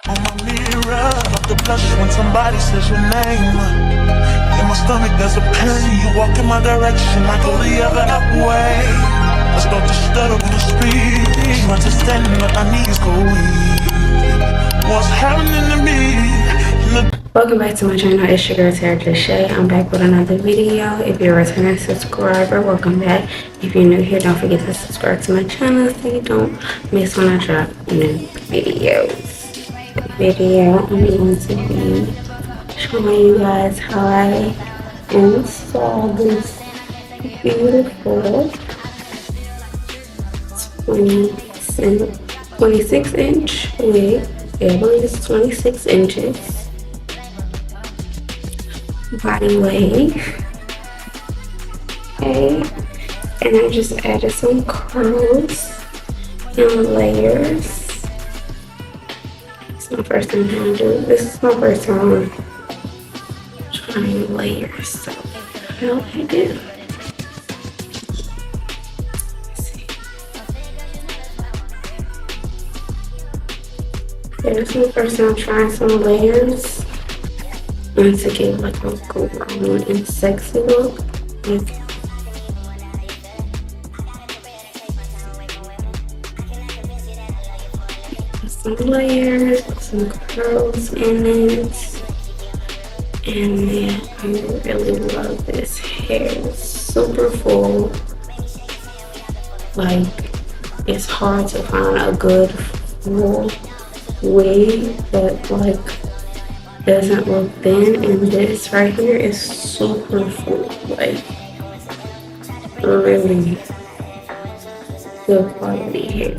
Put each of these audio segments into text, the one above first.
On my mirror, of the blush when somebody says your name. In my stomach there's a pain. You walk in my direction, I go the other way. I start to stutter with the speed. Understanding what I need is going. What's happening to me? Welcome back to my channel. It's your girl TaraJeshea. I'm back with another video. If you're a returning subscriber, welcome back. If you're new here, don't forget to subscribe to my channel so you don't miss when I drop new videos. Video, I'm going to be showing you guys how I install this beautiful 26-inch wig. Yeah, I believe it's 26 inches. Body wave. Okay, and I just added some curls and layers. It's my first time trying to do it. This is my first time trying layers, so how I do. This is my first time trying some layers. And to get like a grown and sexy look. Like, some layers, some curls in it. And then I really love this hair. It's super full. Like, it's hard to find a good full wig that like doesn't look thin, and this right here is super full, like really good quality hair.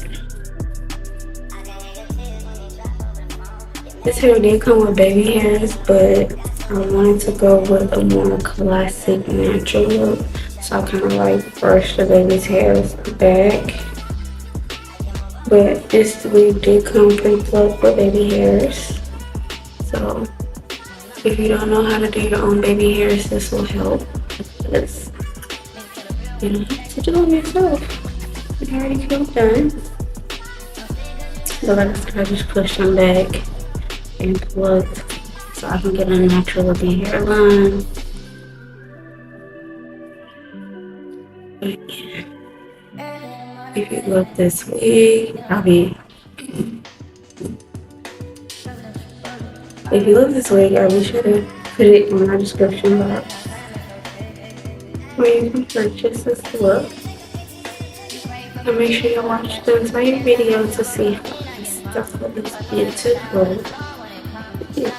This hair did come with baby hairs, but I wanted to go with a more classic natural look, so I kind of like brushed the baby's hairs back. But this wig did come pre-plucked with baby hairs, so if you don't know how to do your own baby hairs, this will help, because you don't have to do them yourself. You already feel done. So like I said, I just pushed them back and plucked so I can get a natural looking hairline. But yeah, if you love this wig, if you love this wig, I'll be sure to put it in my description box where you can purchase this look. And make sure you watch the entire video to see how this stuff looks beautiful. Yeah.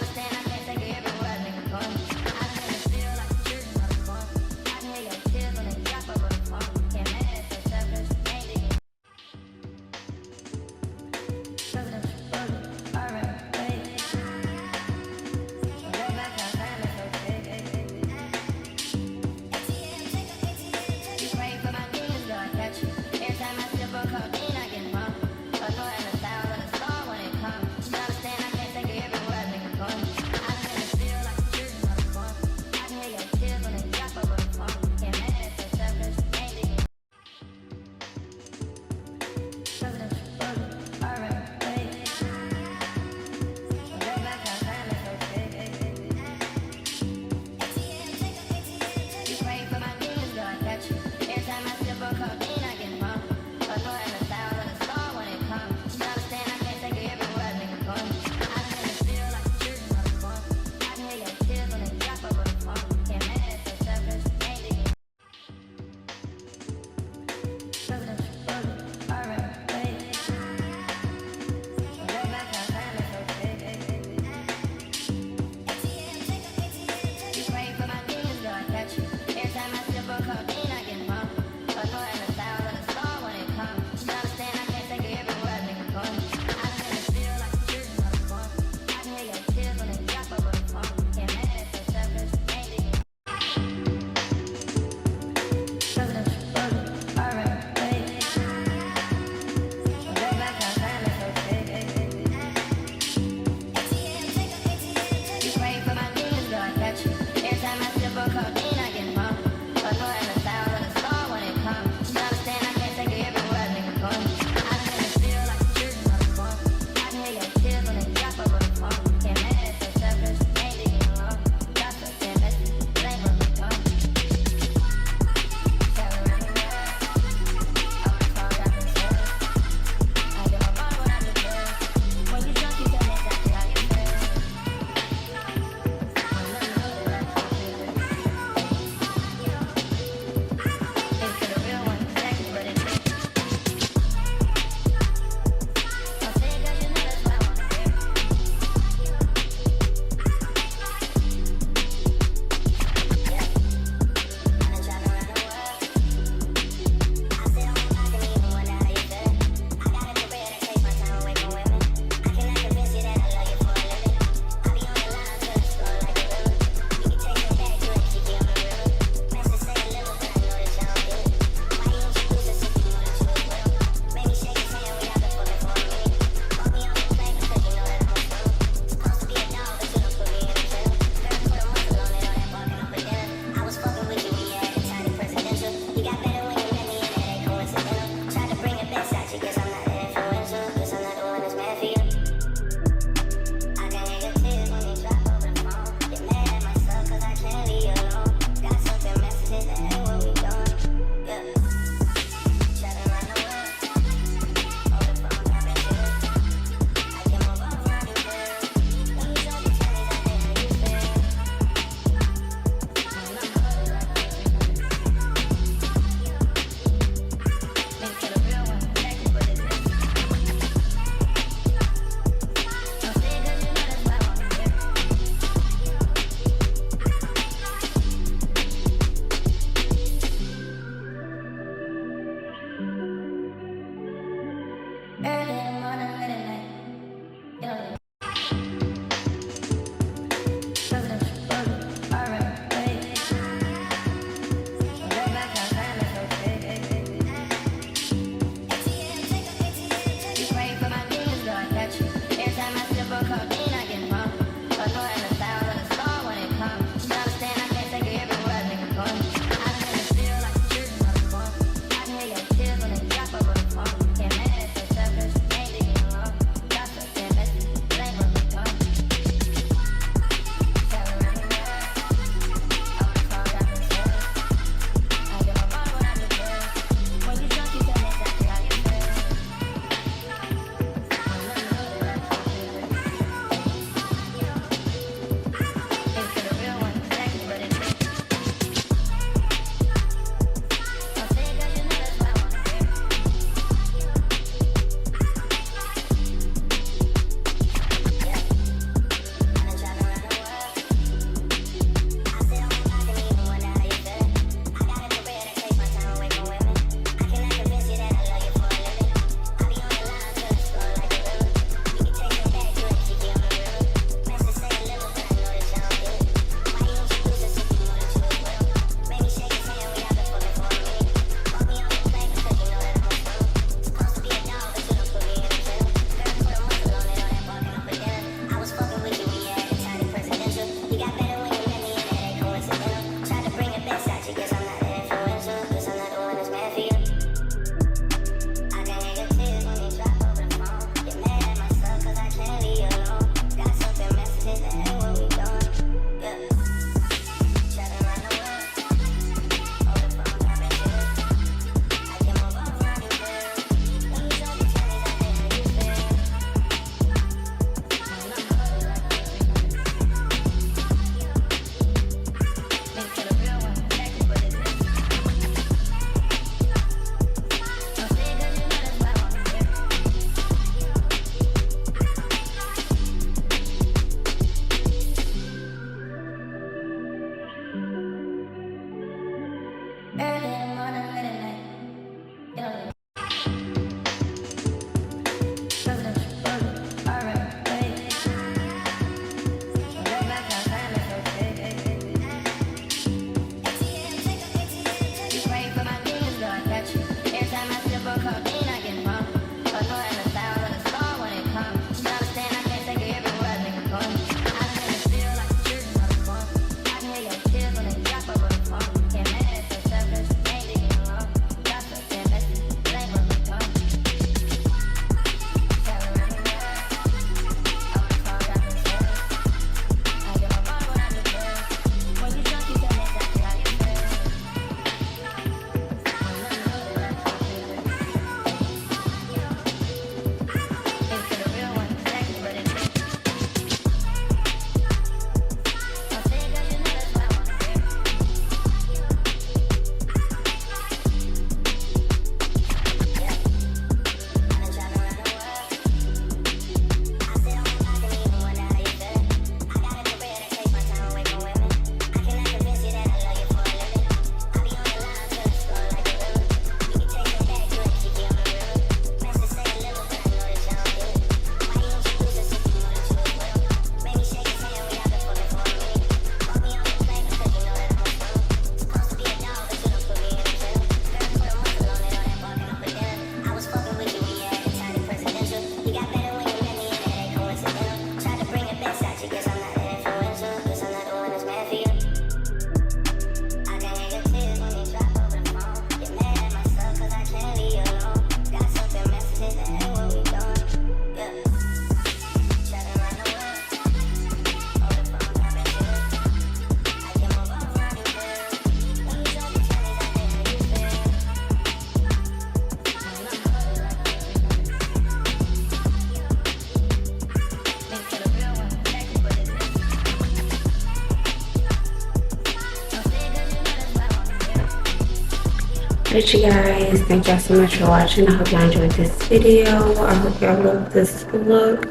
Alright, you guys, thank y'all so much for watching. I hope y'all enjoyed this video. I hope y'all love this look.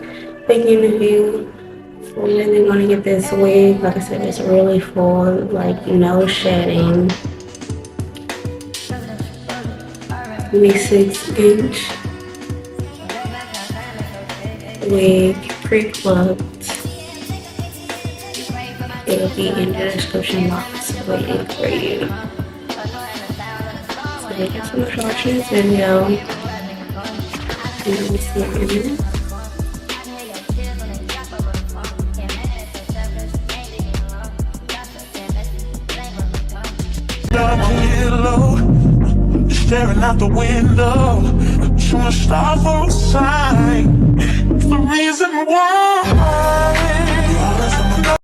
Thinking if you really want to get this wig, like I said, it's really full, like no shedding. 26-inch wig, pre-plucked. It'll be in the description box waiting for you. So thank you so much for watching this video. And I'll see you in a minute. Staring out the window, trying to stop for a sign. It's the reason why